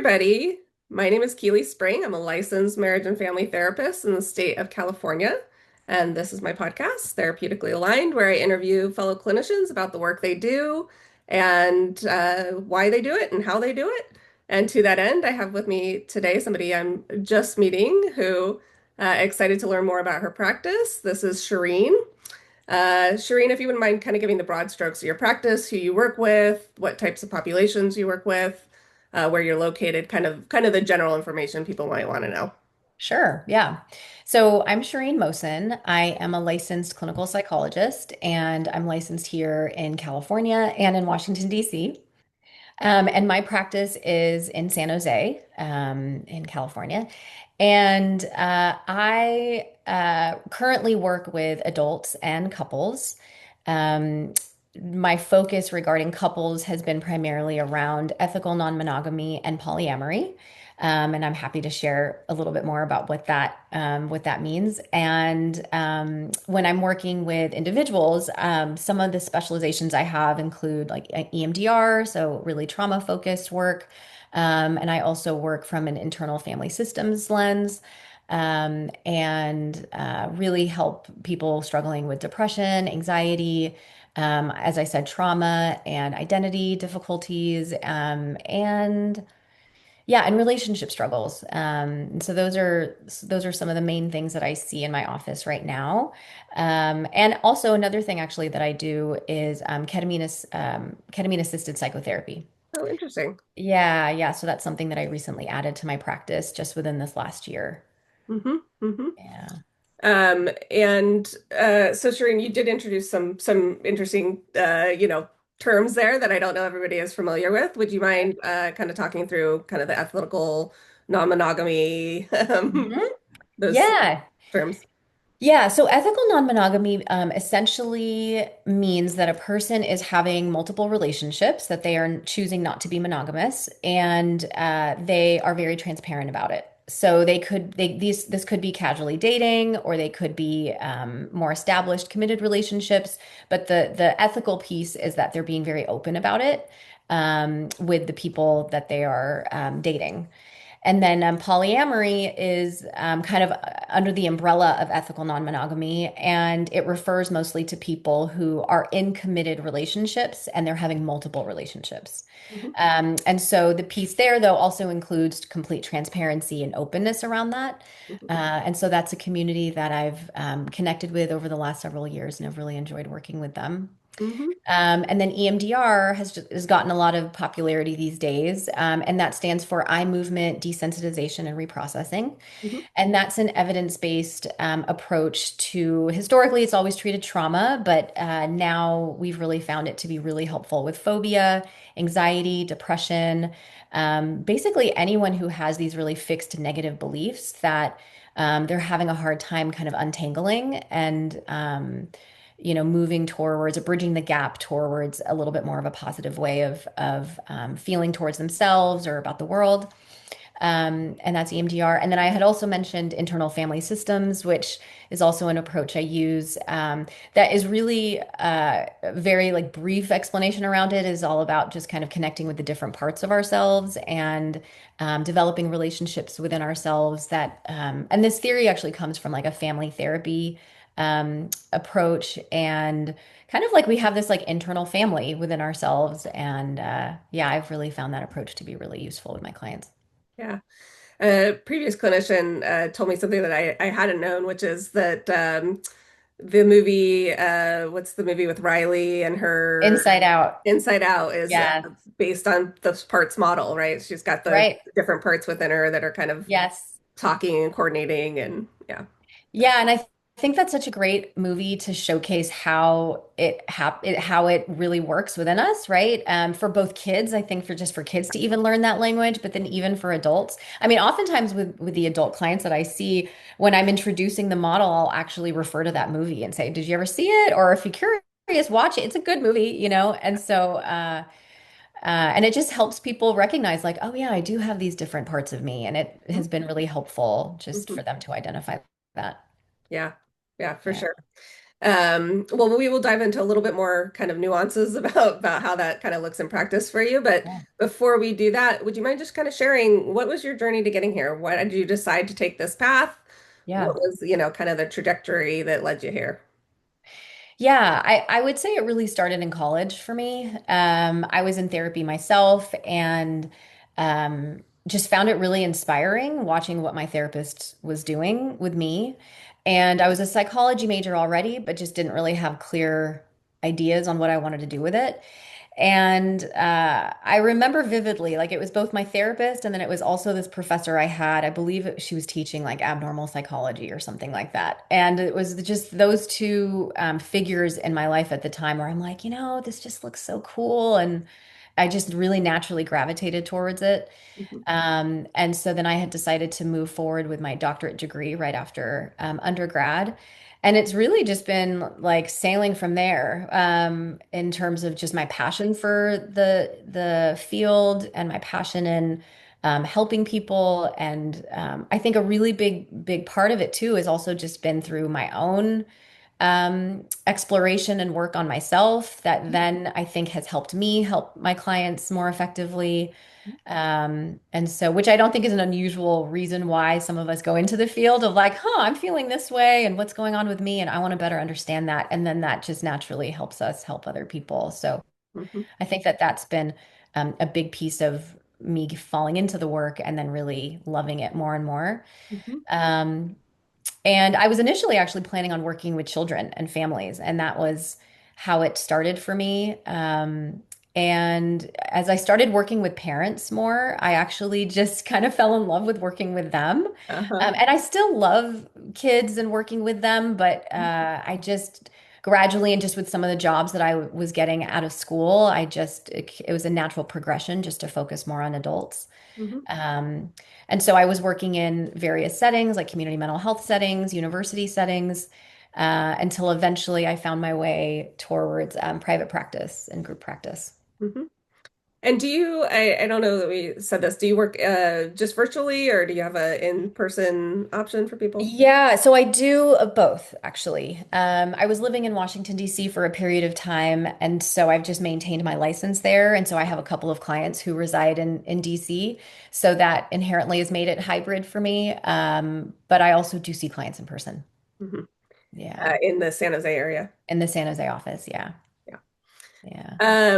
everybody. My name is Keely Spring. I'm a licensed marriage and family therapist in the state of California. And this is my podcast, Therapeutically Aligned, where I interview fellow clinicians about the work they do and why they do it and how they do it. And to that end, I have with me today somebody I'm just meeting who excited to learn more about her practice. This is Shereen. Shereen, if you wouldn't mind kind of giving the broad strokes of your practice, who you work with, what types of populations you work with, where you're located, kind of the general information people might want to know. Sure, yeah. So I'm Shereen Mohsen. I am a licensed clinical psychologist, and I'm licensed here in California and in Washington, D.C. And my practice is in San Jose, in California. And I currently work with adults and couples. Um, my focus regarding couples has been primarily around ethical non-monogamy and polyamory. And I'm happy to share a little bit more about what that means. And when I'm working with individuals, some of the specializations I have include like EMDR, so really trauma focused work. And I also work from an internal family systems lens, and really help people struggling with depression, anxiety, as I said, trauma and identity difficulties, and yeah, and relationship struggles. So those are some of the main things that I see in my office right now. And also another thing actually that I do is ketamine assisted psychotherapy. Oh, interesting. Yeah, yeah. So that's something that I recently added to my practice just within this last year. hmm hmm Yeah. And so Shereen, you did introduce some interesting terms there that I don't know everybody is familiar with. Would you mind kind of talking through kind of the ethical non-monogamy Mhm. those Yeah. terms? Yeah, so ethical non-monogamy essentially means that a person is having multiple relationships, that they are choosing not to be monogamous, and they are very transparent about it. So this could be casually dating, or they could be more established, committed relationships. But the ethical piece is that they're being very open about it with the people that they are dating. And then polyamory is kind of under the umbrella of ethical non-monogamy, and it refers mostly to people who are in committed relationships and they're having multiple relationships. Mhm. And so the piece there, though, also includes complete transparency and openness around that. Mhm. And so that's a community that I've connected with over the last several years, and I've really enjoyed working with them. Mhm. And then EMDR has gotten a lot of popularity these days, and that stands for eye movement desensitization and reprocessing. Mhm. And that's an evidence-based approach to historically, it's always treated trauma, but now we've really found it to be really helpful with phobia, anxiety, depression, basically anyone who has these really fixed negative beliefs that they're having a hard time kind of untangling and moving towards, bridging the gap towards a little bit more of a positive way of feeling towards themselves or about the world. And that's EMDR. And then I had also mentioned internal family systems, which is also an approach I use. That is really very like brief explanation around it is all about just kind of connecting with the different parts of ourselves and developing relationships within ourselves and this theory actually comes from like a family therapy approach and kind of like we have this like internal family within ourselves. And yeah, I've really found that approach to be really useful with my clients. Yeah. A previous clinician told me something that I hadn't known, which is that the movie, what's the movie with Riley and her Inside out. Inside Out is Yeah. based on the parts model, right? She's got the Right. different parts within her that are kind of Yes. talking and coordinating and yeah. Yeah, and I think that's such a great movie to showcase how it really works within us, right? For both kids, I think for kids to even learn that language, but then even for adults. I mean, oftentimes with the adult clients that I see, when I'm introducing the model, I'll actually refer to that movie and say, "Did you ever see it?" Or if you're curious, watch it. It's a good movie, you know? And so and it just helps people recognize, like, oh, yeah, I do have these different parts of me. And it has been really helpful just Mhm. for them to identify that. Yeah. Yeah, for Yeah. sure. Well, we will dive into a little bit more kind of nuances about how that kind of looks in practice for you. But Yeah. before we do that, would you mind just kind of sharing what was your journey to getting here? Why did you decide to take this path? What Yeah. was, kind of the trajectory that led you here? Yeah, I would say it really started in college for me. I was in therapy myself and just found it really inspiring watching what my therapist was doing with me. And I was a psychology major already, but just didn't really have clear ideas on what I wanted to do with it. And I remember vividly, like it was both my therapist and then it was also this professor I had. I believe she was teaching like abnormal psychology or something like that. And it was just those two figures in my life at the time where I'm like, this just looks so cool. And I just really naturally gravitated towards it. Mhm. And so then I had decided to move forward with my doctorate degree right after undergrad. And it's really just been like sailing from there in terms of just my passion for the field and my passion in helping people. And I think a really big part of it too has also just been through my own exploration and work on myself that then I think has helped me help my clients more effectively. And so, which I don't think is an unusual reason why some of us go into the field of like, I'm feeling this way and what's going on with me, and I want to better understand that. And then that just naturally helps us help other people. So Mhm. I think that that's been a big piece of me falling into the work and then really loving it more and more. Mhm. Um, and I was initially actually planning on working with children and families, and that was how it started for me. And as I started working with parents more, I actually just kind of fell in love with working with them. Uh-huh. And I still love kids and working with them, but I just gradually, and just with some of the jobs that I was getting out of school, it was a natural progression just to focus more on adults. Mhm. Um, and so I was working in various settings, like community mental health settings, university settings, until eventually I found my way towards private practice and group practice. Mhm. And I don't know that we said this, do you work just virtually or do you have a in-person option for people? Yeah, so I do both actually. I was living in Washington, D.C. for a period of time, and so I've just maintained my license there. And so I have a couple of clients who reside in D.C. So that inherently has made it hybrid for me. But I also do see clients in person. Mhm. Yeah. In the San Jose area. In the San Jose office, yeah. Yeah. Yeah.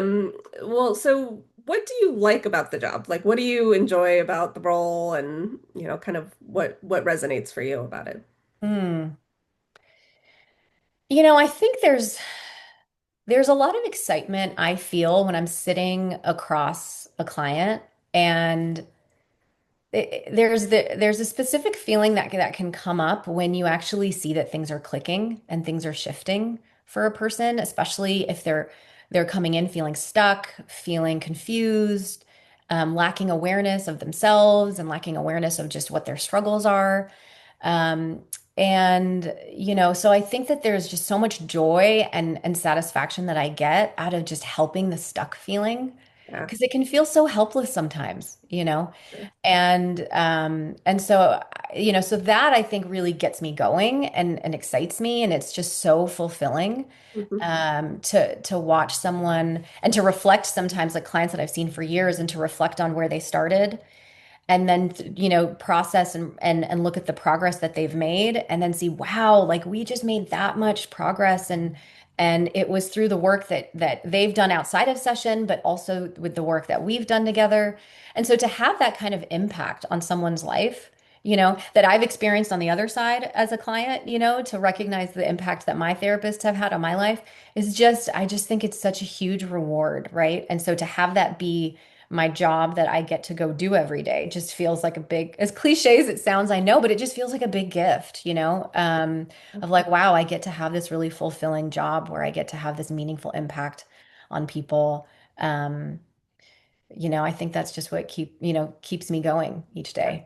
Well, so what do you like about the job? Like, what do you enjoy about the role and, kind of what resonates for you about it? Hmm. I think there's a lot of excitement I feel when I'm sitting across a client and there's a specific feeling that can come up when you actually see that things are clicking and things are shifting for a person, especially if they're coming in feeling stuck, feeling confused, lacking awareness of themselves and lacking awareness of just what their struggles are. Um, and so I think that there's just so much joy and satisfaction that I get out of just helping the stuck feeling Yeah. because it can feel so helpless sometimes. Sure. And so so that I think really gets me going and excites me, and it's just so fulfilling Hmm. to watch someone and to reflect sometimes like clients that I've seen for years and to reflect on where they started and then process and look at the progress that they've made and then see, wow, like we just made that much progress and it was through the work that they've done outside of session but also with the work that we've done together. And so to have that kind of impact on someone's life, that I've experienced on the other side as a client, to recognize the impact that my therapists have had on my life is just, I just think it's such a huge reward, right? And so to have that be my job that I get to go do every day just feels like a big, as cliche as it sounds, I know, but it just feels like a big gift, of like, wow, I get to have this really fulfilling job where I get to have this meaningful impact on people. Um, I think that's just what keeps me going each Yeah. day.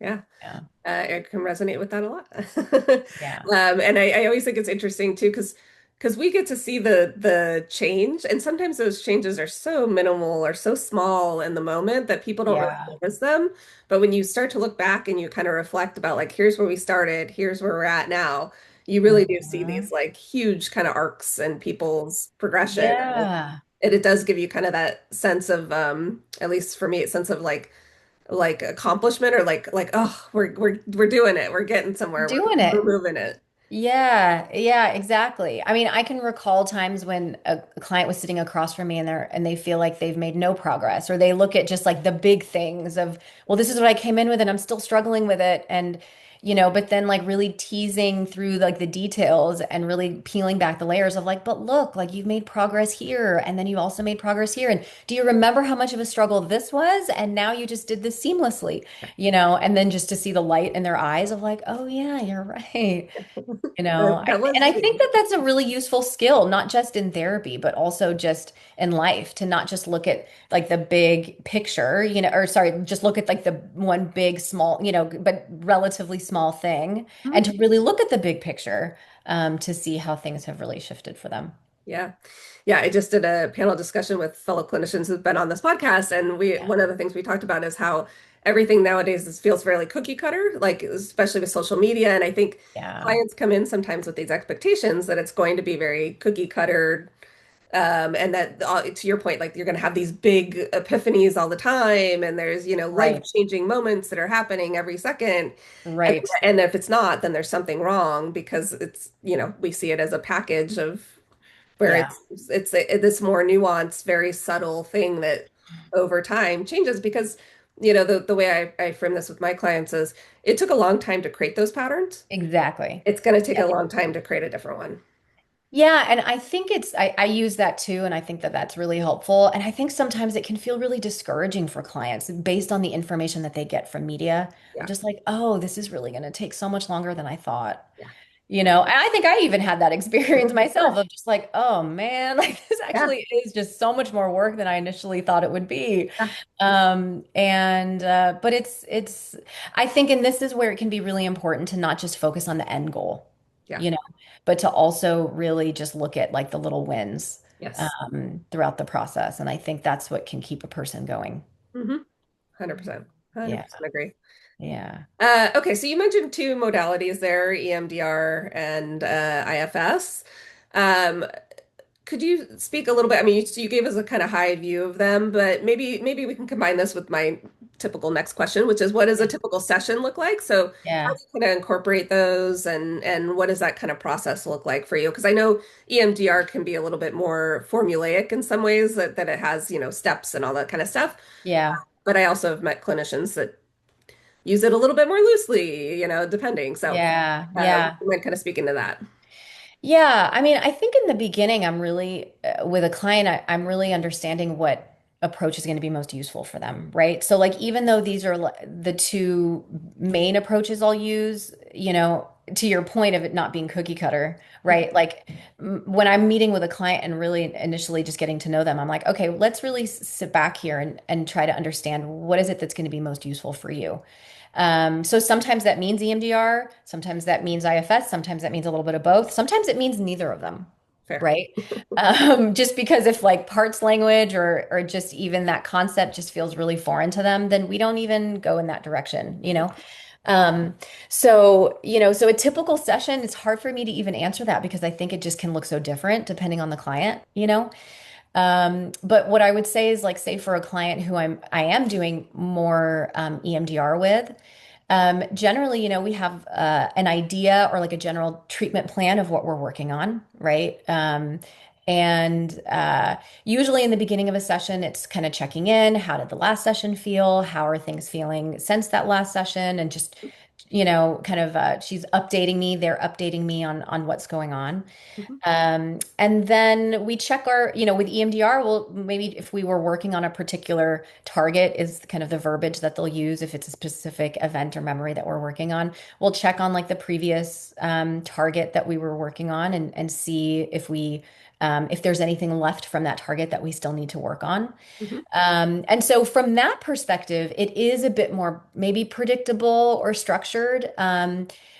Yeah. Yeah. I can resonate with that a lot. Yeah. And I always think it's interesting too, because we get to see the change, and sometimes those changes are so minimal or so small in the moment that people don't really Yeah. notice them. But when you start to look back and you kind of reflect about like, here's where we started, here's where we're at now, you really do see Mhm. these like huge kind of arcs in people's progression. Yeah. And it does give you kind of that sense of at least for me, a sense of like accomplishment or like oh we're doing it. We're getting somewhere. Doing We're it. moving it. Yeah, yeah, exactly. I mean, I can recall times when a client was sitting across from me and they feel like they've made no progress, or they look at just like the big things of, well, this is what I came in with and I'm still struggling with it. And, but then like really teasing through like the details and really peeling back the layers of like, but look, like you've made progress here and then you also made progress here. And do you remember how much of a struggle this was? And now you just did this seamlessly, and then just to see the light in their eyes of like, oh yeah, you're right. That was And I think me. that that's a really useful skill, not just in therapy, but also just in life, to not just look at like the big picture, or sorry, just look at like the one big, small, but relatively small thing, and to really look at the big picture, to see how things have really shifted for them. Yeah. Yeah, I just did a panel discussion with fellow clinicians who've been on this podcast, and we Yeah. one of the things we talked about is how everything nowadays feels fairly cookie cutter, like especially with social media. And I think Yeah. clients come in sometimes with these expectations that it's going to be very cookie cutter, and that to your point, like you're going to have these big epiphanies all the time, and there's Right. life-changing moments that are happening every second. And, Right. and if it's not, then there's something wrong because it's we see it as a package of where Yeah. this more nuanced, very subtle thing that over time changes because the way I frame this with my clients is it took a long time to create those patterns. Exactly. It's going to take a long time to create a different one. Yeah, and I think I use that too, and I think that that's really helpful. And I think sometimes it can feel really discouraging for clients based on the information that they get from media of Yeah. just like, oh, this is really going to take so much longer than I thought. Yeah. And I think I even had that experience myself Sure. of just like, oh man, like this Yeah. actually is just so much more work than I initially thought it would be. Yeah. And but I think, and this is where it can be really important to not just focus on the end goal, Yeah. you know, but to also really just look at like the little wins Yes. throughout the process. And I think that's what can keep a person going. 100%. Yeah, 100% agree. yeah, Okay, so you mentioned two modalities there, EMDR and IFS. Um, Could you speak a little bit? I mean, you gave us a kind of high view of them, but maybe we can combine this with my typical next question, which is what does a yeah, typical session look like? So how yeah, do you kind of incorporate those and what does that kind of process look like for you? Because I know EMDR can be a little bit more formulaic in some ways that it has, steps and all that kind of stuff. yeah, But I also have met clinicians that use it a little bit more loosely, depending. So yeah, yeah. you might kind of speak into that. Yeah, I mean, I think in the beginning, I'm really, with a client, I'm really understanding what approach is going to be most useful for them, right? So, like, even though these are the two main approaches I'll use, to your point of it not being cookie cutter, right? Like, when I'm meeting with a client and really initially just getting to know them, I'm like, okay, let's really sit back here and try to understand what is it that's going to be most useful for you. So sometimes that means EMDR, sometimes that means IFS, sometimes that means a little bit of both, sometimes it means neither of them, Fair. right? Just because if like parts language or just even that concept just feels really foreign to them, then we don't even go in that direction. Um, so a typical session, it's hard for me to even answer that because I think it just can look so different depending on the client. But what I would say is like, say for a client who I am doing more EMDR with, generally, we have an idea or like a general treatment plan of what we're working on, right? And usually in the beginning of a session, it's kind of checking in. How did the last session feel? How are things feeling since that last session? And just, kind of she's updating me, they're updating me on what's going on. Mhm. And then we check with EMDR, well, maybe if we were working on a particular target is kind of the verbiage that they'll use if it's a specific event or memory that we're working on. We'll check on like the previous target that we were working on and see if there's anything left from that target that we still need to work on. Mhm. And so from that perspective, it is a bit more maybe predictable or structured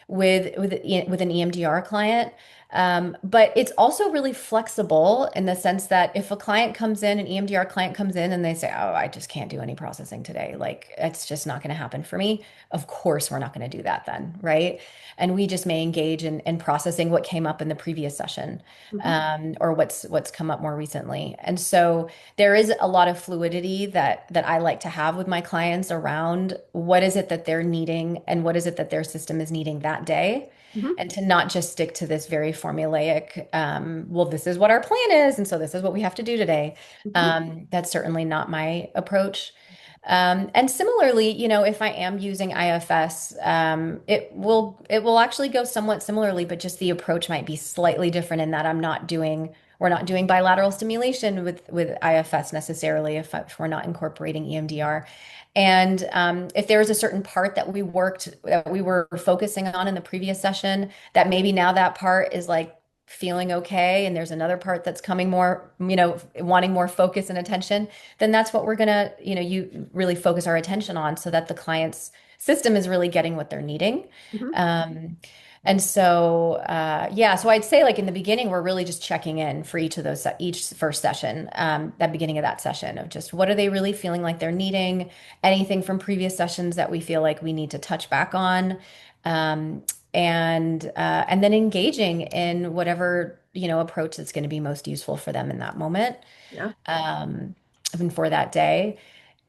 with an EMDR client. But it's also really flexible in the sense that if a client comes in, an EMDR client comes in and they say, "Oh, I just can't do any processing today. Like, it's just not going to happen for me." Of course, we're not going to do that then, right? And we just may engage in processing what came up in the previous session, Hmm. or what's come up more recently. And so there is a lot of fluidity that I like to have with my clients around what is it that they're needing and what is it that their system is needing that day, Hmm. and to not just stick to this very formulaic, well, this is what our plan is, and so this is what we have to do today. Hmm. That's certainly not my approach. And similarly, if I am using IFS, it will actually go somewhat similarly, but just the approach might be slightly different in that we're not doing bilateral stimulation with IFS necessarily if we're not incorporating EMDR. And if there was a certain part that we were focusing on in the previous session, that maybe now that part is like feeling okay, and there's another part that's coming more, wanting more focus and attention, then that's what we're gonna, you really focus our attention on so that the client's system is really getting what they're needing. Hmm. Um, and so, yeah, so I'd say like in the beginning, we're really just checking in for each first session, that beginning of that session of just what are they really feeling like they're needing, anything from previous sessions that we feel like we need to touch back on, and then engaging in whatever, approach that's going to be most useful for them in that moment, Yeah. um, and for that day.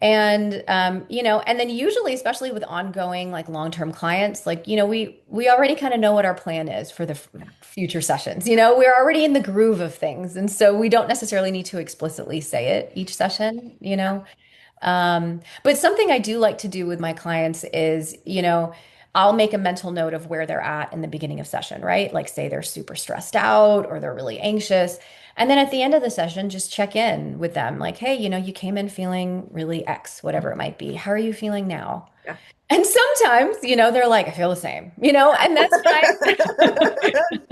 And and then usually, especially with ongoing like long-term clients, like, we already kind of know what our plan is for the future sessions. We're already in the groove of things. And so we don't necessarily need to explicitly say it each session. But something I do like to do with my clients is, I'll make a mental note of where they're at in the beginning of session, right? Like, say they're super stressed out or they're really anxious. And then at the end of the session, just check in with them like, hey, you came in feeling really X, whatever it might be. How are you feeling now? Yeah. And sometimes, they're like, I feel the same, and that's fine.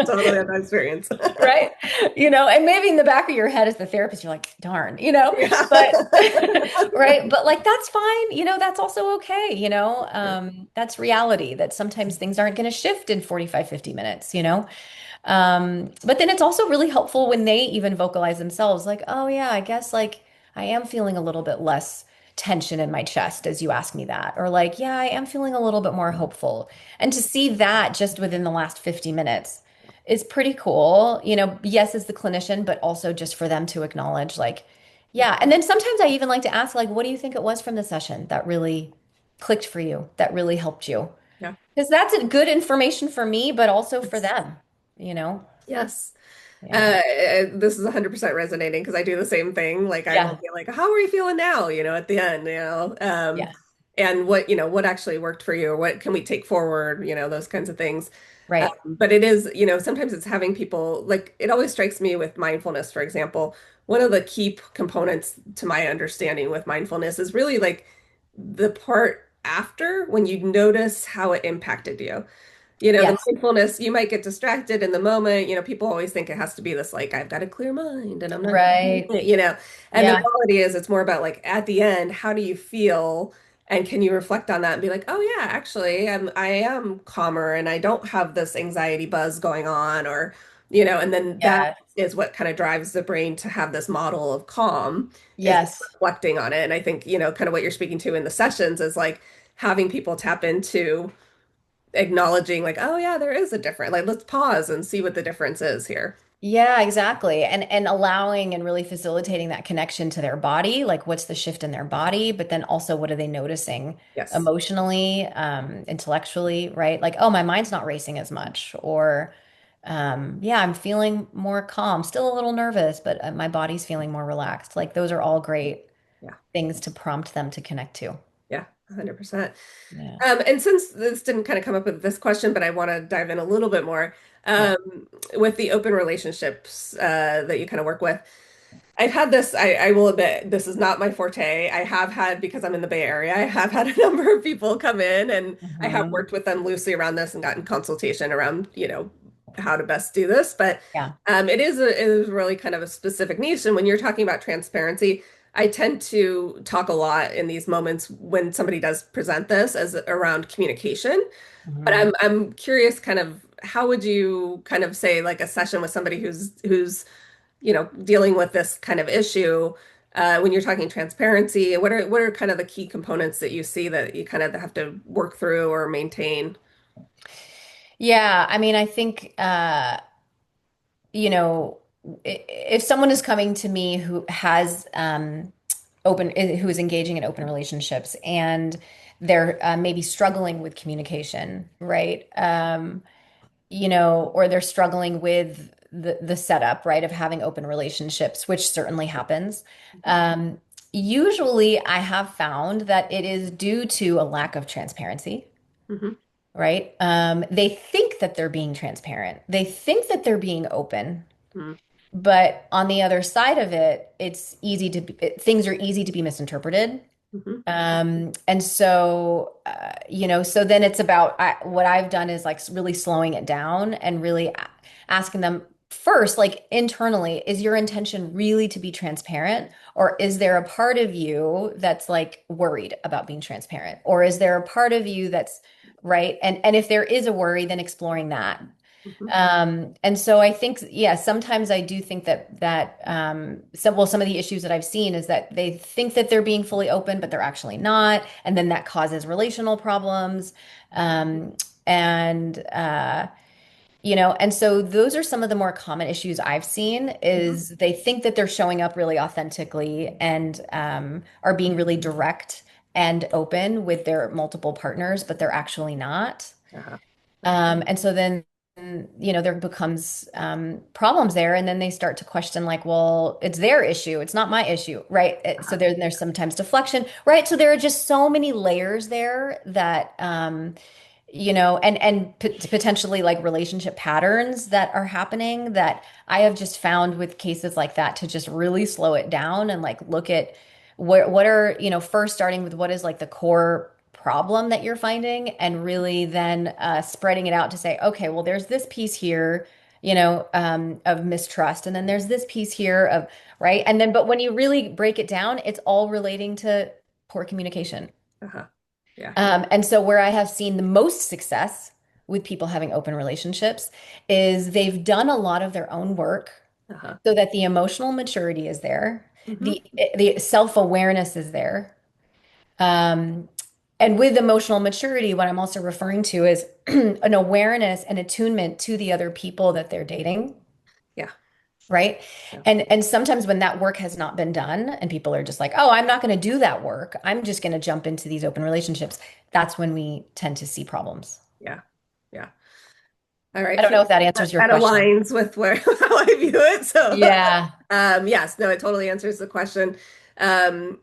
Totally have that experience. Right? And maybe in the back of your head as the therapist, you're like, darn, Yeah. but right. But like, that's fine. That's also okay. Yeah. That's reality that sometimes things aren't going to shift in 45, 50 minutes. But then it's also really helpful when they even vocalize themselves, like, oh yeah, I guess like I am feeling a little bit less tension in my chest as you ask me that. Or like, yeah, I am feeling a little bit more hopeful. And to see that just within the last 50 minutes is pretty cool. Yes, as the clinician, but also just for them to acknowledge, like, yeah. And then sometimes I even like to ask, like, what do you think it was from the session that really clicked for you, that really helped you? Yeah. Because that's a good information for me, but also for Yes. them, you know? Yes. Yeah. This is 100% resonating because I do the same thing. Like I will Yeah. be like, "How are you feeling now?" At the end, Yeah. and what actually worked for you, or what can we take forward? Those kinds of things. Right. But it is, sometimes it's having people like it always strikes me with mindfulness, for example. One of the key components to my understanding with mindfulness is really like the part after when you notice how it impacted you. The Yes. mindfulness, you might get distracted in the moment. People always think it has to be this like, I've got a clear mind and I'm not, Right. and the Yeah. reality is it's more about like at the end, how do you feel? And can you reflect on that and be like, oh yeah, actually, I am calmer and I don't have this anxiety buzz going on, or, and then that Yeah. is what kind of drives the brain to have this model of calm is Yes. reflecting on it. And I think, kind of what you're speaking to in the sessions is like having people tap into acknowledging like, oh yeah, there is a difference. Like let's pause and see what the difference is here. Yeah, exactly. And allowing and really facilitating that connection to their body, like what's the shift in their body, but then also what are they noticing Yes. emotionally, intellectually, right? Like, oh, my mind's not racing as much, or yeah, I'm feeling more calm, still a little nervous, but my body's feeling more relaxed. Like those are all great Yeah. things to prompt them to connect to. Yeah. 100%. Yeah. And since this didn't kind of come up with this question, but I want to dive in a little bit more Yeah. with the open relationships that you kind of work with. I've had this, I will admit, this is not my forte. I have had, because I'm in the Bay Area, I have had a number of people come in and I have Hmm. worked with them loosely around this and gotten consultation around, how to best do this. But Yeah. it is really kind of a specific niche. And when you're talking about transparency, I tend to talk a lot in these moments when somebody does present this as around communication. But Hmm. I'm curious kind of how would you kind of say like a session with somebody who's dealing with this kind of issue, when you're talking transparency, what are kind of the key components that you see that you kind of have to work through or maintain? Yeah, I mean, I think you know, if someone is coming to me who has who is engaging in open relationships and they're maybe struggling with communication, right? Or they're struggling with the setup, right, of having open relationships, which certainly happens. Um, Usually, I have found that it is due to a lack of transparency, Hmm. right? They think that they're being transparent. They think that they're being open, Hmm. but on the other side of it, things are easy to be misinterpreted. Hmm. So then it's about what I've done is like really slowing it down and really asking them first, like internally, is your intention really to be transparent? Or is there a part of you that's like worried about being transparent? Or is there a part of you that's right? And if there is a worry, then exploring that. Hmm. And so I think, yeah, sometimes I do think some of the issues that I've seen is that they think that they're being fully open, but they're actually not, and then that causes relational problems. Um, and and so those are some of the more common issues I've seen Hmm. is they think that they're showing up really authentically and are being really direct and open with their multiple partners, but they're actually not. Uh-huh. Uh-huh. And so then, there becomes problems there. And then they start to question, like, well, it's their issue. It's not my issue. Right. So Uh-huh. there's sometimes deflection. Right. So there are just so many layers there that, potentially like relationship patterns that are happening that I have just found with cases like that to just really slow it down and like look at what are, first starting with what is like the core problem that you're finding and really then spreading it out to say, okay, well, there's this piece here, of mistrust. And then there's this piece here of, right. And then, but when you really break it down, it's all relating to poor communication. Uh-huh. Yeah. And so, where I have seen the most success with people having open relationships is they've done a lot of their own work Uh-huh. so that the emotional maturity is there, Hmm. the self-awareness is there. Um, and with emotional maturity, what I'm also referring to is an awareness and attunement to the other people that they're dating, Yeah. right? Yeah. And sometimes when that work has not been done and people are just like, "Oh, I'm not going to do that work. I'm just going to jump into these open relationships." That's when we tend to see problems. Yeah. Yeah. All I right. don't So know if that that, answers your that question. aligns with where how I view it. So, Yeah. yes, no, it totally answers the question. Um,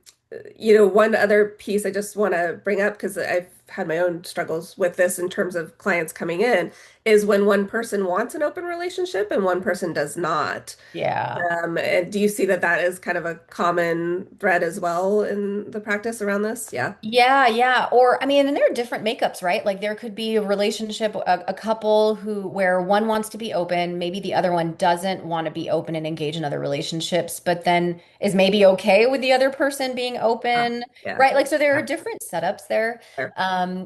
one other piece I just want to bring up because I've had my own struggles with this in terms of clients coming in is when one person wants an open relationship and one person does not. Yeah. And do you see that that is kind of a common thread as well in the practice around this? Yeah. Yeah, yeah. Or I mean, and there are different makeups, right? Like there could be a relationship, a couple who where one wants to be open, maybe the other one doesn't want to be open and engage in other relationships, but then is maybe okay with the other person being Ah, open, yeah. right? Like so there are Yeah. different setups there. Fair.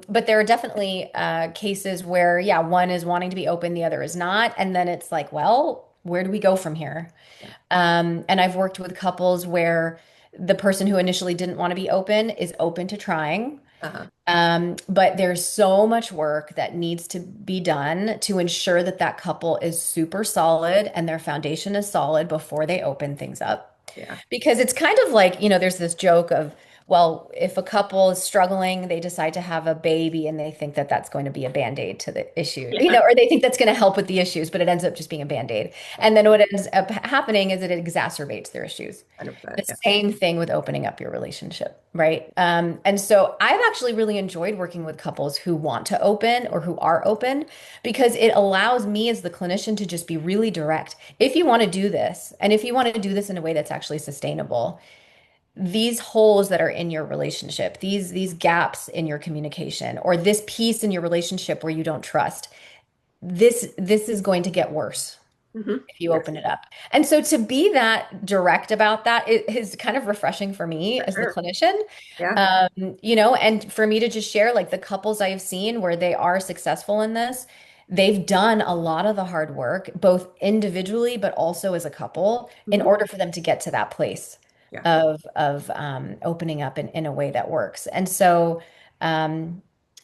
But there are definitely cases where, yeah, one is wanting to be open, the other is not, and then it's like, well, where do we go from here? Yeah. And I've worked with couples where the person who initially didn't want to be open is open to trying. Uh-huh. But there's so much work that needs to be done to ensure that that couple is super solid and their foundation is solid before they open things up. Yeah. Because it's kind of like, there's this joke of, well, if a couple is struggling, they decide to have a baby and they think that that's going to be a band-aid to the issue, Yeah. or they think that's going to help with the issues, but it ends up just being a band-aid. And then what ends up happening is that it exacerbates their issues. 100%. The Yeah. same thing with opening up your relationship, right? And so I've actually really enjoyed working with couples who want to open or who are open because it allows me as the clinician to just be really direct. If you want to do this, and if you want to do this in a way that's actually sustainable, these holes that are in your relationship, these gaps in your communication, or this piece in your relationship where you don't trust, this is going to get worse Hmm. if you Yeah. open it up. And so to be that direct about that is kind of refreshing for me For as the sure. clinician. Yeah. And for me to just share like the couples I have seen where they are successful in this, they've done a lot of the hard work, both individually but also as a couple, in Hmm. order for them to get to that place Yeah. of opening up in a way that works. And so,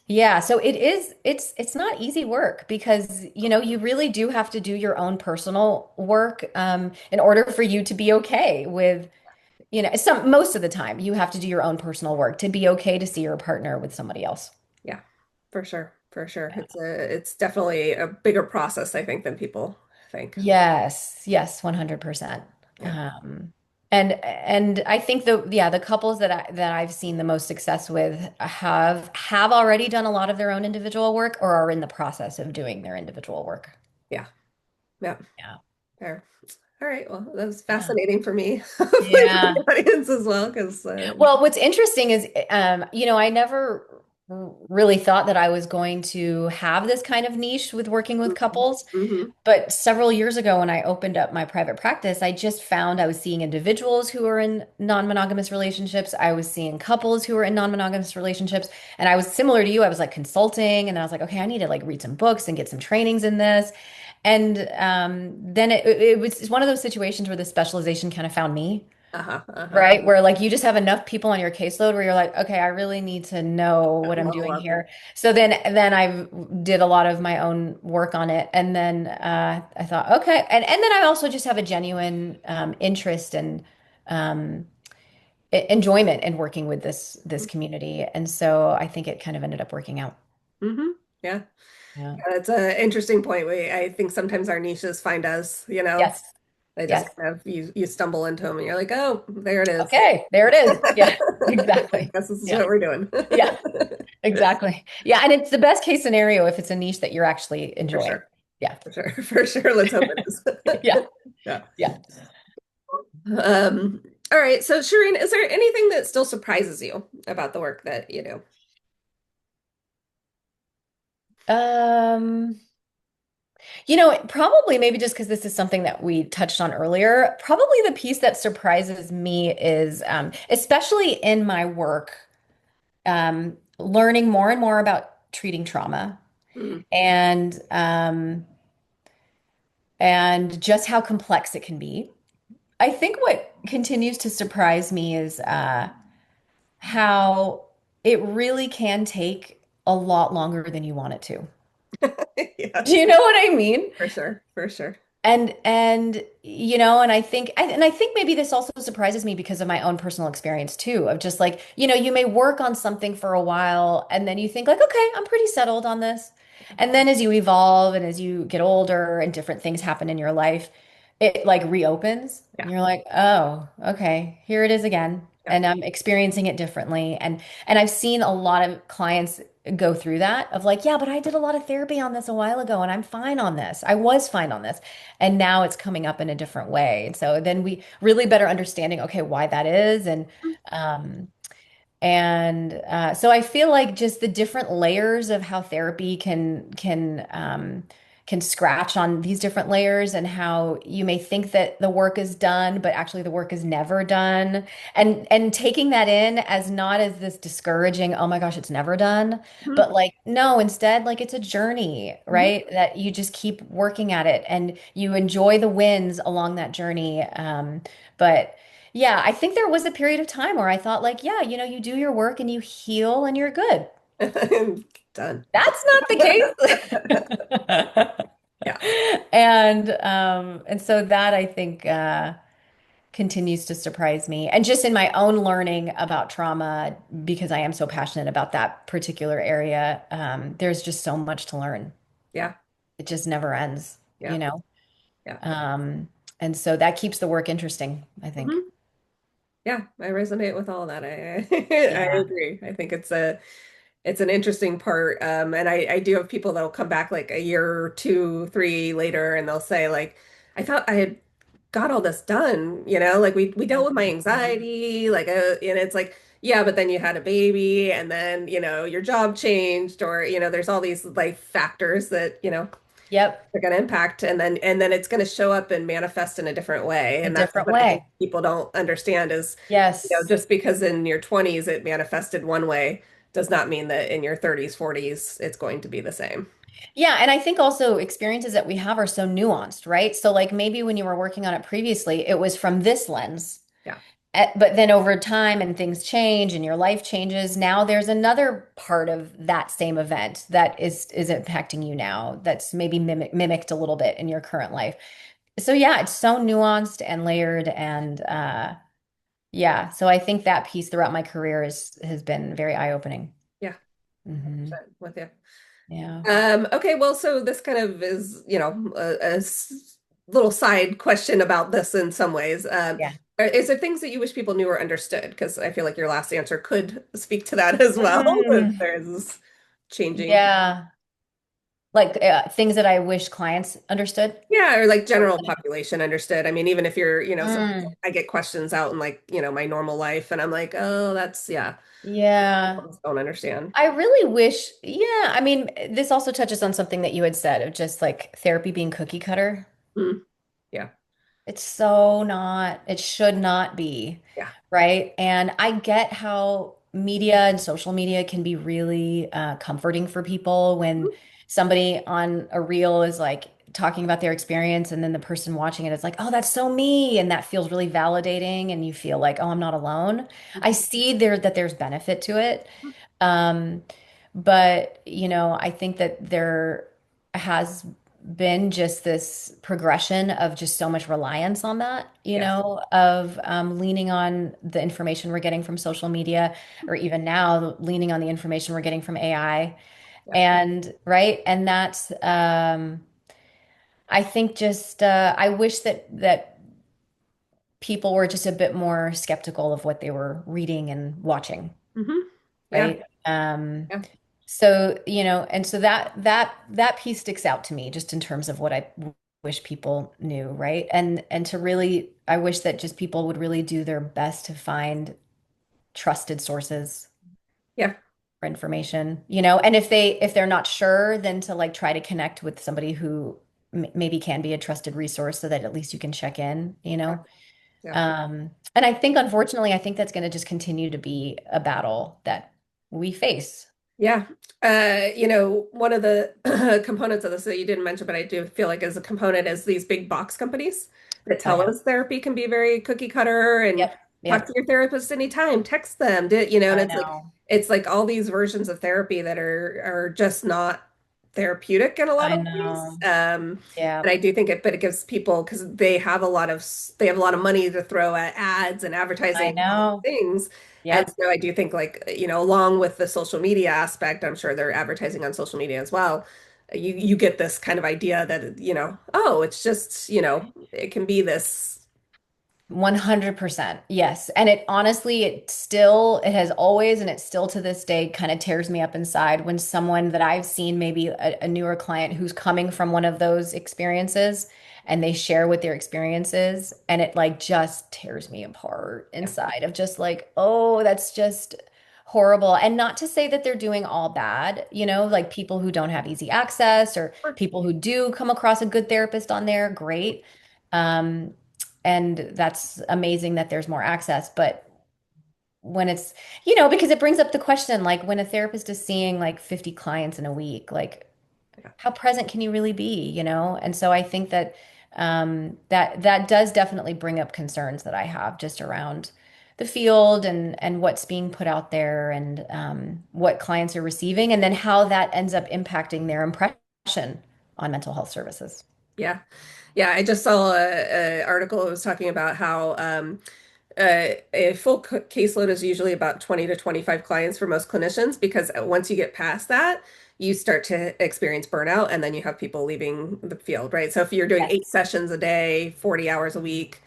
yeah, so it's not easy work because you really do have to do your own personal work in order for you to be okay with most of the time you have to do your own personal work to be okay to see your partner with somebody else. Yeah. For sure. For sure. It's definitely a bigger process, I think, than people think. Yes, yes, 100%. Yeah. Um, and I think the couples that I've seen the most success with have already done a lot of their own individual work or are in the process of doing their individual work. Yeah. Yeah. Yeah. Fair. All right. Well, that was Yeah. fascinating for me, hopefully for Yeah. the audience as well, because Well, what's interesting is, I never really thought that I was going to have this kind of niche with working with couples. hmm But several years ago, when I opened up my private practice, I just found I was seeing individuals who were in non-monogamous relationships. I was seeing couples who were in non-monogamous relationships. And I was similar to you. I was like consulting and I was like, okay, I need to like read some books and get some trainings in this. And then it was one of those situations where the specialization kind of found me. Uh-huh. Uh-huh. Right, where like you just have enough people on your caseload where you're like, okay, I really need to know what I'm Level doing up. here. So then I did a lot of my own work on it, and then I thought, okay, and then I also just have a genuine interest and um, enjoyment in working with this community, and so I think it kind of ended up working out. Hmm. Yeah. Yeah. Yeah, that's an interesting point. I think sometimes our niches find us, Yes. they just Yes. kind of you stumble into them and you're like, oh, there it is. Okay. There it is. Yeah. I Exactly. guess this is Yeah. what we're doing. Yeah. Exactly. Yeah, and it's the best case scenario if it's a niche that you're actually For enjoying. sure. Yeah. For sure. For sure. Let's hope it is. Yeah. Yeah. Yeah. All right. So, Shireen, is there anything that still surprises you about the work that you do? Um, probably maybe just because this is something that we touched on earlier, probably the piece that surprises me is especially in my work, learning more and more about treating trauma Mm. and just how complex it can be. I think what continues to surprise me is how it really can take a lot longer than you want it to. Do Yes, you know what I mean? for sure. For sure. And I think maybe this also surprises me because of my own personal experience too, of just like, you may work on something for a while and then you think like, okay, I'm pretty settled on this. And then as you evolve and as you get older and different things happen in your life, it like reopens Yeah. and you're like, oh, okay, here it is again. Yeah. And I'm experiencing it differently. And I've seen a lot of clients go through that of like, yeah, but I did a lot of therapy on this a while ago and I'm fine on this. I was fine on this. And now it's coming up in a different way. And so then we really better understanding, okay, why that is. Um, so I feel like just the different layers of how therapy can scratch on these different layers and how you may think that the work is done, but actually the work is never done. And taking that in as not as this discouraging, oh my gosh, it's never done, Mhm. but like no, instead like it's a journey, Mhm. right? That you just keep working at it and you enjoy the wins along that journey. But yeah, I think there was a period of time where I thought like, yeah, you do your work and you heal and you're good. Done. That's not the case. Yeah. And so that I think continues to surprise me. And just in my own learning about trauma, because I am so passionate about that particular area, there's just so much to learn. Yeah. It just never ends, you Yeah. know? Yeah. Um, and so that keeps the work interesting, I think. Mhm. Yeah, I resonate with all of that. I Yeah. agree. I think it's an interesting part. And I do have people that'll come back like a year or two, three later, and they'll say like, I thought I had got all this done, like we dealt with my anxiety, like, and it's like, yeah, but then you had a baby, and then your job changed, or there's all these life factors that Yep. are going to impact, and then it's going to show up and manifest in a different way, A and that's different what I think way. people don't understand is Yes. just because in your 20s it manifested one way does not mean that in your 30s 40s it's going to be the same. Yeah, and I think also experiences that we have are so nuanced, right? So like maybe when you were working on it previously, it was from this lens. Yeah. But then over time and things change and your life changes, now there's another part of that same event that is impacting you now that's maybe mimicked a little bit in your current life. So yeah, it's so nuanced and layered and yeah, so I think that piece throughout my career is has been very eye-opening. Yeah. Hmm. 100% with you. Yeah. Okay, well, so this kind of is, little side question about this in some ways. Yeah. Is there things that you wish people knew or understood? Because I feel like your last answer could speak to that as well. That Mm, there's changing. yeah. Like things that I wish clients understood. Yeah, or like general population understood. I mean, even if you're, sometimes Mm, I get questions out in like, my normal life, and I'm like, oh, that's, yeah, yeah. people just don't understand. I really wish, yeah, I mean, this also touches on something that you had said of just like therapy being cookie cutter. Mm, yeah, It's so not, it should not be, yeah. right? And I get how media and social media can be really comforting for people when somebody on a reel is like talking about their experience and then the person watching it is like, oh, that's so me. And that feels really validating and you feel like, oh, I'm not alone. I see there that there's benefit to it. Um, but, I think that there has been just this progression of just so much reliance on that, Yes. of leaning on the information we're getting from social media, or even now leaning on the information we're getting from AI. Yeah. And right. And that's, I think just, I wish that people were just a bit more skeptical of what they were reading and watching. Hmm. Yeah. Right. Yeah. So, and so that piece sticks out to me just in terms of what I wish people knew, right? And to really, I wish that just people would really do their best to find trusted sources Yeah. for information, and if they're not sure, then to like try to connect with somebody who maybe can be a trusted resource so that at least you can check in, Yeah. and I think unfortunately, I think that's going to just continue to be a battle that we face. Yeah. One of the components of this that you didn't mention, but I do feel like as a component is these big box companies that Oh tell yeah. us therapy can be very cookie cutter and Yep. talk to Yep. your therapist anytime, text them, and I know. it's like all these versions of therapy that are just not therapeutic in a lot I of ways. know. Yeah. And I do think but it gives people because they have a lot of money to throw at ads and advertising I and all know. these things. And Yep. so I do think like, along with the social media aspect, I'm sure they're advertising on social media as well. You get this kind of idea that, oh, it's just, it can be this. 100%. Yes. And it honestly, it has always, and it still to this day kind of tears me up inside when someone that I've seen, maybe a newer client who's coming from one of those experiences and they share what their experiences and it like just tears me apart Yeah. inside of just like, oh, that's just horrible. And not to say that they're doing all bad, like people who don't have easy access or people who do come across a good therapist on there, great. Um, and that's amazing that there's more access. But when it's, because it brings up the question, like when a therapist is seeing like 50 clients in a week, like Yeah. how present can you really be, And so I think that that does definitely bring up concerns that I have just around the field and what's being put out there and what clients are receiving, and then how that ends up impacting their impression on mental health services. Yeah. Yeah. I just saw a article that was talking about how a full caseload is usually about 20 to 25 clients for most clinicians because once you get past that, you start to experience burnout and then you have people leaving the field, right? So if you're doing Yes. 8 sessions a day, 40 hours a week,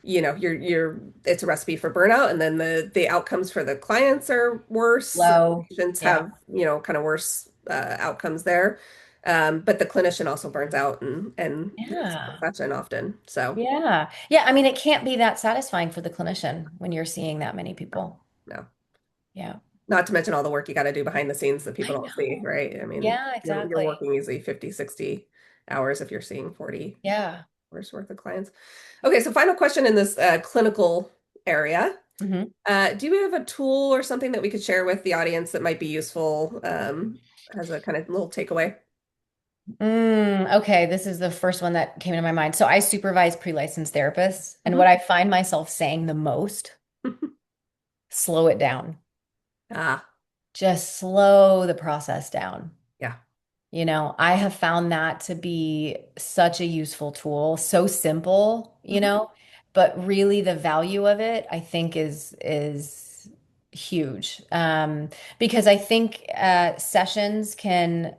you're it's a recipe for burnout and then the outcomes for the clients are worse. Low. Patients Yeah. have, kind of worse outcomes there. But the clinician also burns out and leaves the Yeah. profession often. So Yeah. Yeah. I mean, it can't be that satisfying for the clinician when you're seeing that many people. no. Yeah. Not to mention all the work you got to do behind the scenes that people I don't see, know. right? I mean, Yeah, you're exactly. working easily 50, 60 hours if you're seeing 40 Yeah. hours worth of clients. Okay, so final question in this clinical area. Hmm. Do you have a tool or something that we could share with the audience that might be useful as a kind of little takeaway? Okay, this is the first one that came into my mind. So I supervise pre-licensed therapists, and Mhm. what I find myself saying the most, slow it down. Ah, Just slow the process down. yeah. I have found that to be such a useful tool, so simple, Hmm. but really the value of it, I think, is huge. Because I think sessions can,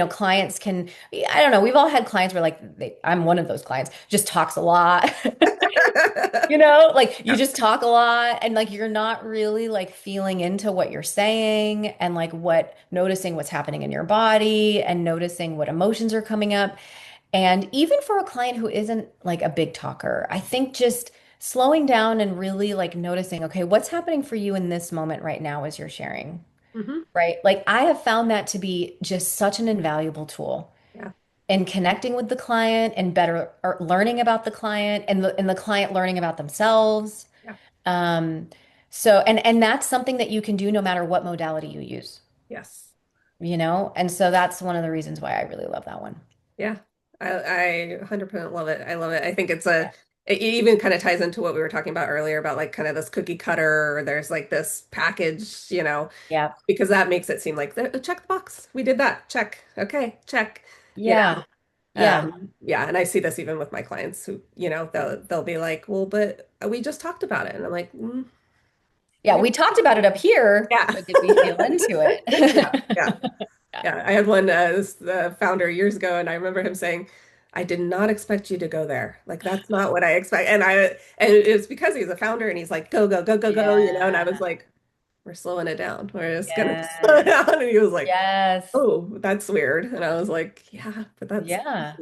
clients can, I don't know, we've all had clients where like I'm one of those clients, just talks a lot. Like you Yeah. just talk a lot and like you're not really like feeling into what you're saying and like noticing what's happening in your body and noticing what emotions are coming up. And even for a client who isn't like a big talker, I think just slowing down and really like noticing, okay, what's happening for you in this moment right now as you're sharing, Hmm. right? Like I have found that to be just such an invaluable tool Yeah. in connecting with the client and better or learning about the client and the client learning about themselves. Yeah. um, and that's something that you can do no matter what modality you use, Yes. And so that's one of the reasons why I really love that one. Yeah. I 100% love it. I love it. I think it's a, Yeah. it even kind of ties into what we were talking about earlier about like kind of this cookie cutter, or there's like this package, Yeah. because that makes it seem like check the box. We did that. Check. Okay. Check. You Yeah. know. Yeah. Yeah, and I see this even with my clients who, they'll be like, "Well, but we just talked about it." And I'm like, Yeah. "Yeah. We talked about it up here, Yeah. but did we feel into Yeah. it? Yeah. Yeah. Yeah, I had one founder years ago, and I remember him saying, "I did not expect you to go there. Like that's not what I expect." And it's because he's a founder, and he's like, "Go, go, go, go, go," And I was Yeah. like, "We're slowing it down. We're just gonna slow it Yes. down." And he was like, Yes. "Oh, that's weird." And I was like, "Yeah, but that's." Yeah.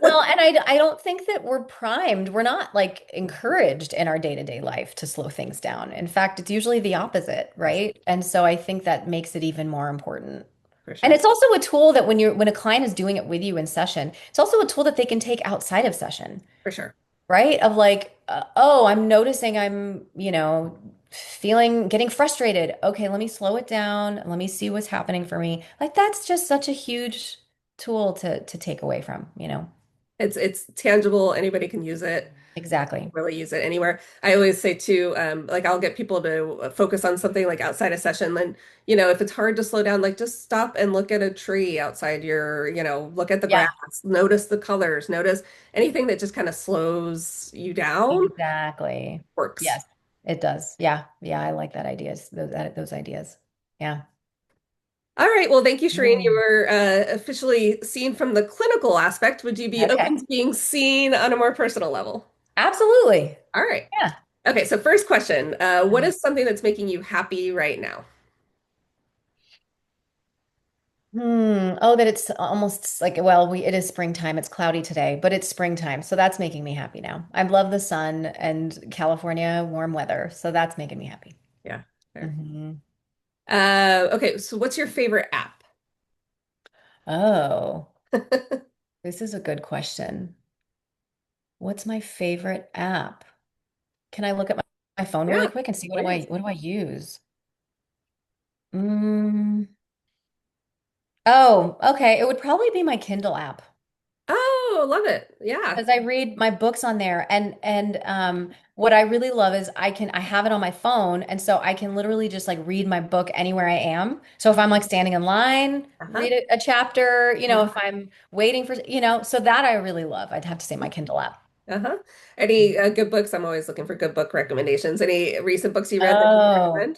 Well, and I don't think that we're primed. We're not like encouraged in our day-to-day life to slow things down. In fact, it's usually the opposite, Yes, right? And so I think that makes it even more important. for And sure, it's also a tool that when a client is doing it with you in session, it's also a tool that they can take outside of session, for sure. right? Of like, oh, I'm noticing I'm, getting frustrated. Okay, let me slow it down. Let me see what's happening for me. Like that's just such a huge tool to take away from. It's tangible. Anybody can use it. Exactly. Really use it anywhere. I always say too, like I'll get people to focus on something like outside a session. Then, if it's hard to slow down, like just stop and look at a tree outside look at the Yeah, grass, notice the colors, notice anything that just kind of slows you down exactly. works. Yes, it does. Yeah. Yeah, I like that ideas. Those ideas. Yeah. All right. Well, thank you, Shereen. You Mm. were officially seen from the clinical aspect. Would you be Okay. open to being seen on a more personal level? Absolutely. All right. Yeah. Okay. So first question, what Mhm. is something that's making you happy right now? Oh, that it's almost like, well, it is springtime. It's cloudy today, but it's springtime. So that's making me happy now. I love the sun and California warm weather. So that's making me happy. Yeah. Fair. Hmm. Okay, so what's your favorite app? Oh, this is a good question. What's my favorite app? Can I look at my phone really Yeah, quick and see please. what do I use? Mm. Oh, okay. It would probably be my Kindle app Oh, love it. Yeah. because I read my books on there and what I really love is I have it on my phone and so I can literally just like read my book anywhere I am. So if I'm like standing in line, Uh-huh. read a chapter, if Uh-huh. I'm waiting so that I really love. I'd have to say my Kindle app. Uh-huh. Any good books? I'm always looking for good book recommendations. Any recent books you read that you Oh. recommend?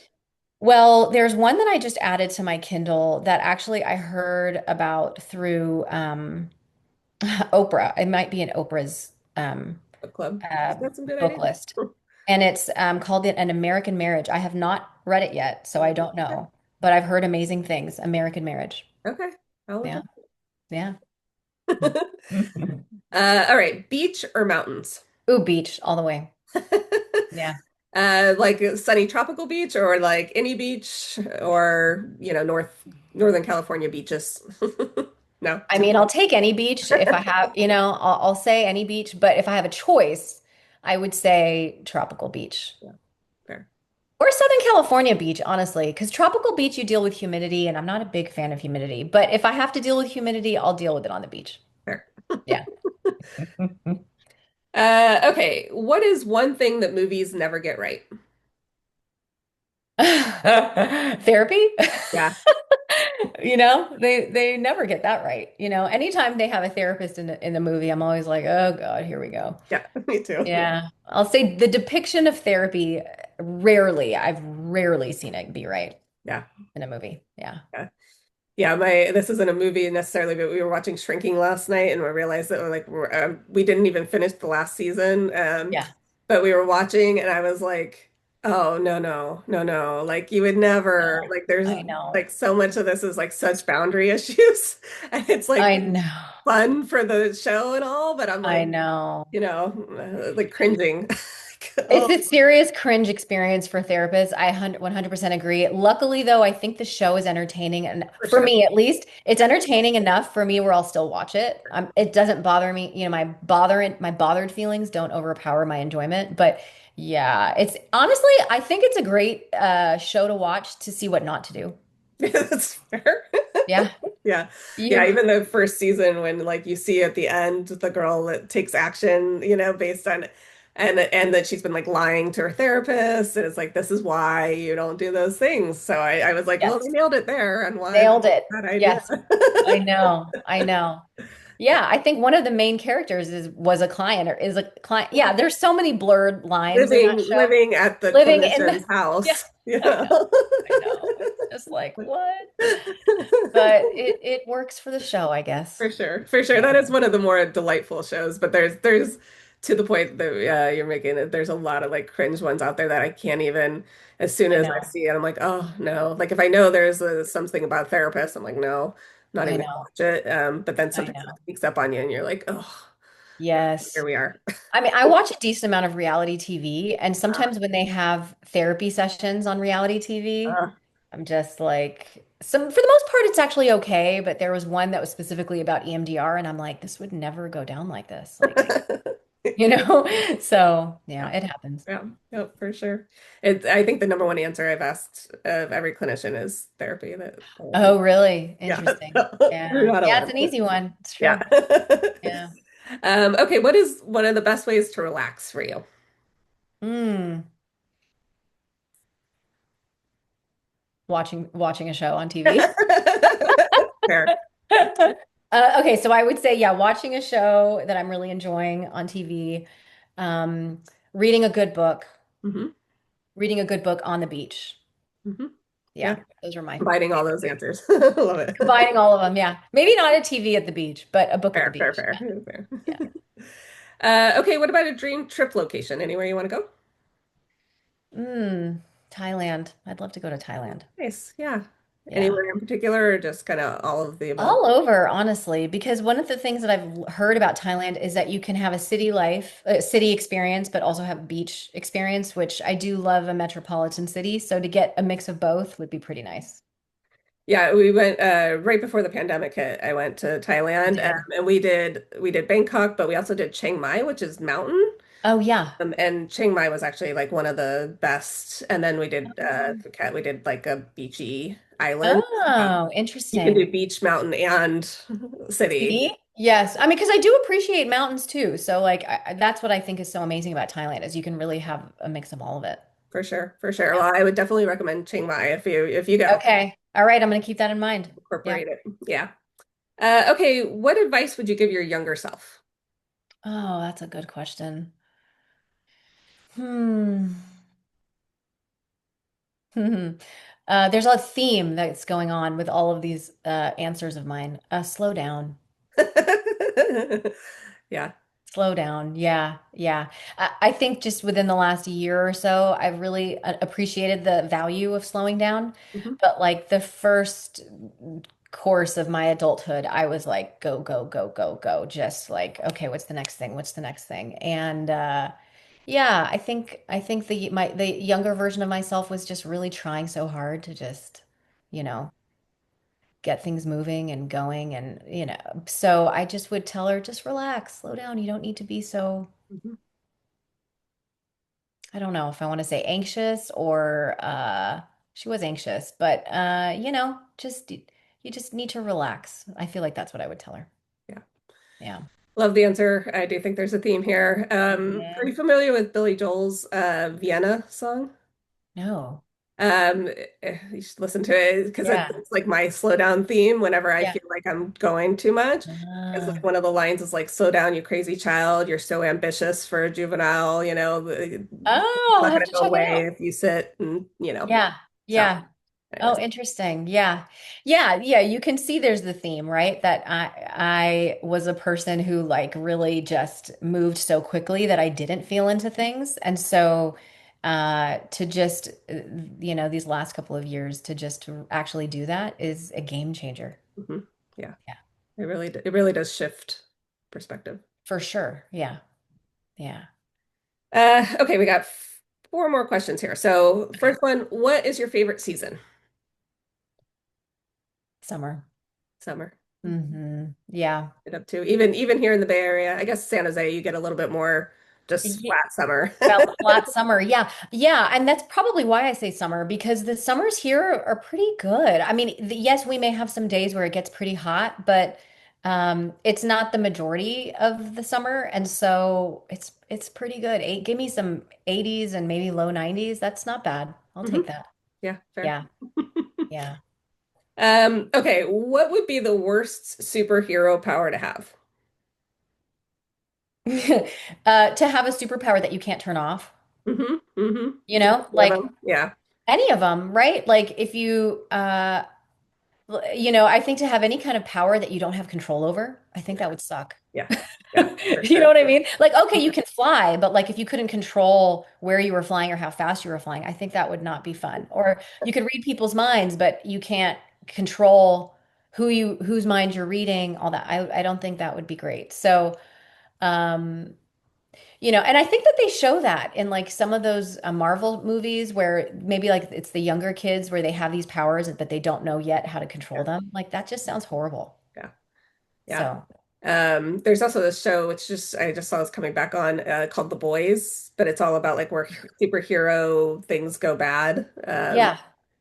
Well, there's one that I just added to my Kindle that actually I heard about through Oprah. It might be in Oprah's Book club. uh, She's got some good book ideas. list. And it's called An American Marriage. I have not read it yet, so I don't Okay. know. But I've heard amazing things. American Marriage. Okay. I'll look Yeah. up. Yeah. All right. Beach or mountains? Ooh, beach all the way. Yeah. Like a sunny tropical beach or like any beach or, Northern California beaches. No, I too mean, I'll take any beach if I have, I'll say any beach, but if I have a choice, I would say tropical beach. yeah, fair. Or Southern California beach, honestly, because tropical beach you deal with humidity, and I'm not a big fan of humidity. But if I have to deal with humidity, I'll deal with it on the beach. Fair. Yeah. Okay, what is one thing that movies never get right? Therapy? Yeah, They never get that right. Anytime they have a therapist in the movie, I'm always like, oh God, here we go. yeah, me too. Yeah. I'll say the depiction of therapy, I've rarely seen it be right Yeah, in a movie. Yeah. yeah. Yeah, my this isn't a movie necessarily, but we were watching Shrinking last night, and we realized that we didn't even finish the last season. Yeah. But we were watching, and I was like, "Oh no, no, no, no! Like you would never No, like. There's I know. like so much of this is like such boundary issues, and it's like I know. fun for the show and all. But I'm I like, know. like cringing. It's Oh, a serious cringe experience for therapists. 100% agree. Luckily, though, I think the show is entertaining, and for for sure. me at least, it's entertaining enough for me where I'll still watch it. It doesn't bother me. My bothered feelings don't overpower my enjoyment. But yeah, it's honestly, I think it's a great show to watch to see what not to do. That's fair. Yeah, Yeah. Yeah, you. even the first season when like you see at the end the girl that takes action, based on and that she's been like lying to her therapist and it's like this is why you don't do those things. So I was like, well, they Yes, nailed it there and why nailed it. that idea. Yes, I know. I know. Yeah, I think one of the main characters was a client or is a client. Yeah, there's so many blurred lines in that show. Living at the Living in clinician's the Yeah, house. I Yeah. know. I know. It's just like what? But it works for the show, I guess. For sure. For sure. Yeah, That is one of the more delightful shows, but there's to the point that you're making it. There's a lot of like cringe ones out there that I can't even as soon I as I know. see it, I'm like, oh no. Like if I know there's something about therapists, I'm like, no, not I even gonna know. watch it. But then I sometimes it know. sneaks up on you and you're like, oh, here Yes. we are. I mean, I watch a decent amount of reality TV, and sometimes when they have therapy sessions on reality TV, Uh, I'm just like, for the most part, it's actually okay. But there was one that was specifically about EMDR, and I'm like, this would never go down like this. Like, you know? So, yeah, yeah. it happens. Yeah, yep, for sure. I think the number one answer I've asked of every clinician is therapy. Oh, really? Yeah, Interesting. you're Yeah. not Yeah, it's alone. an easy one. It's Yeah. true. Yeah. Okay, what is one of the best ways to relax for you? Mm. Watching a show on TV. Fair. Okay, so I would say, yeah, watching a show that I'm really enjoying on TV, um, reading a good book, Hmm. reading a good book on the beach. Hmm. Yeah, Yeah, those are my combining all favorite those ways. answers. Love it. Combining all of them, yeah. Maybe not a TV at the beach, but a book at the Fair, fair, beach. fair, fair. Yeah. Okay, what about a dream trip location? Anywhere you want to go? Yeah. Thailand. I'd love to go to Thailand. Nice. Yeah. Yeah. Anywhere in particular, or just kind of all of the above? All over, honestly, because one of the things that I've heard about Thailand is that you can have a city experience, but also have a beach experience, which I do love a metropolitan city. So to get a mix of both would be pretty nice. Yeah, we went right before the pandemic hit. I went to You Thailand, did. and we did Bangkok, but we also did Chiang Mai, which is mountain. Oh, yeah. And Chiang Mai was actually like one of the best. And then we did Um, Phuket. We did like a beachy island. Oh, You can do interesting. beach, mountain, and city City? Yes. I mean, because I do appreciate mountains too. So, like, that's what I think is so amazing about Thailand is you can really have a mix of all of it. for sure, for sure. Yeah. Well, I would definitely recommend Chiang Mai if you go, Okay. All right. I'm going to keep that in mind. Yeah. incorporate it. Yeah. Okay, what advice would you give your younger self? Oh, that's a good question. Hmm. There's a theme that's going on with all of these answers of mine. Slow down. Yeah. Slow down. Yeah, yeah. I think just within the last year or so, I've really appreciated the value of slowing down. Mhm. But like the first course of my adulthood, I was like, go, go, go, go, go. Just like, okay, what's the next thing? What's the next thing? And yeah, I think the younger version of myself was just really trying so hard to just, you know, get things moving and going and so I just would tell her just relax, slow down. You don't need to be so Mhm. I don't know if I want to say anxious or she was anxious, but just you just need to relax. I feel like that's what I would tell her. Yeah. Yeah. Love the answer. I do think there's a theme here. Are Mhm. you familiar with Billy Joel's Vienna song? No. Um, you should listen to it because Yeah. it's like my slow down theme whenever I Yeah. feel like I'm going too much. Because Uh, like one of the lines is like, "Slow down, you crazy child. You're so ambitious for a juvenile. It's oh, I'll not have going to to go check it away out. if you sit and Yeah. So, Yeah. Oh, anyways. interesting. Yeah. Yeah, yeah, you can see there's the theme, right? That I was a person who like really just moved so quickly that I didn't feel into things. And so to just these last couple of years to just actually do that is a game changer. Hmm. Yeah, Yeah. it really does shift perspective. For sure. Yeah. Yeah. Okay, we got four more questions here. So, Okay. first one, what is your favorite season? Summer. Summer. Yeah. Get up to even here in the Bay Area. I guess San Jose, you get a little bit more just flat summer. Flat summer. Yeah. Yeah. And that's probably why I say summer because the summers here are pretty good. I mean, yes, we may have some days where it gets pretty hot, but it's not the majority of the summer. And so it's pretty good. Give me some 80s and maybe low 90s. That's not bad. I'll Hmm. take that. Yeah, fair. Yeah. Yeah. Okay, what would be the worst superhero power to have? To have a superpower that you can't turn off, Hmm. Hmm. One of like them. Yeah, any of them, right? Like if you I think to have any kind of power that you don't have control over, I think that would suck. yeah, yeah, for You know sure. what I mean? Like, okay, you can fly, but like if you couldn't control where you were flying or how fast you were flying, I think that would not be fun. Or you could read people's minds, but you can't control whose mind you're reading, all that. I don't think that would be great. So, um, and I think that they show that in like some of those Marvel movies where maybe like it's the younger kids where they have these powers, but they don't know yet how to control Yeah, them. Like that just sounds horrible. yeah, yeah. So, There's also this show, which just I just saw is coming back on, called The Boys, but it's all about like where superhero things go bad. yeah.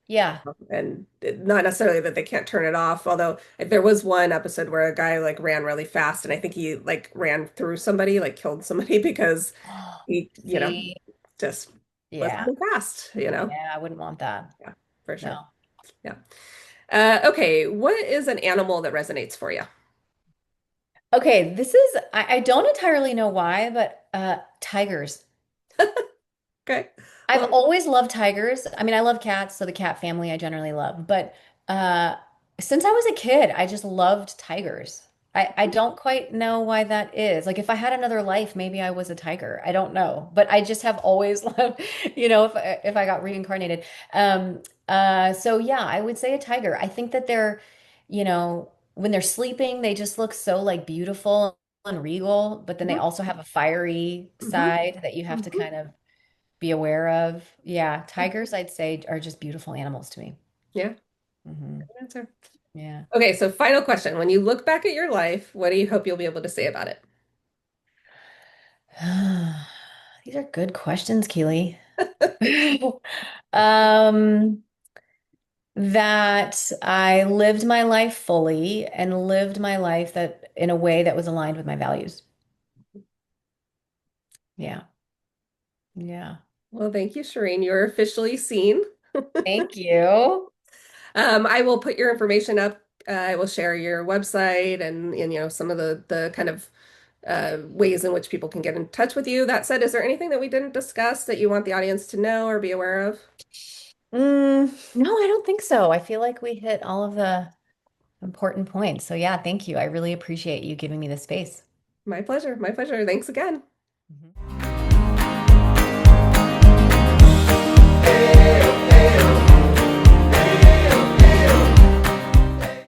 Yeah. And not necessarily that they can't turn it off, although there was one episode where a guy like ran really fast, and I think he like ran through somebody, like killed somebody because he, See, just was yeah. really fast. Yeah, I wouldn't want that. Yeah, for No. sure. Yeah. Okay, what is an animal that resonates for you? Okay, this is I don't entirely know why, but tigers. Okay. I've Well, always loved tigers. I mean, I love cats, so the cat family I generally love. But uh, since I was a kid, I just loved tigers. I don't quite know why that is. Like, if I had another life, maybe I was a tiger. I don't know. But I just have always loved, if I got reincarnated. So yeah, I would say a tiger. I think that when they're sleeping, they just look so like beautiful and regal, but then they mhm, also have a fiery mhm, side that you have to mhm. kind of be aware of. Yeah, tigers, I'd say, are just beautiful animals to me. Yeah, Hmm. good answer. Yeah. Okay, so final question. When you look back at your life, what do you hope you'll be able to say about it? These are good questions, Keely. Um, that I lived my life fully and lived my life that in a way that was aligned with my values. Yeah. Yeah. Well, thank you, Shereen. You're officially seen. Thank you. I will put your information up. I will share your website and some of the kind of ways in which people can get in touch with you. That said, is there anything that we didn't discuss that you want the audience to know or be aware of? No, I don't think so. I feel like we hit all of the important points. So yeah, thank you. I really appreciate you giving me the space. My pleasure. My pleasure. Thanks again. Mhm.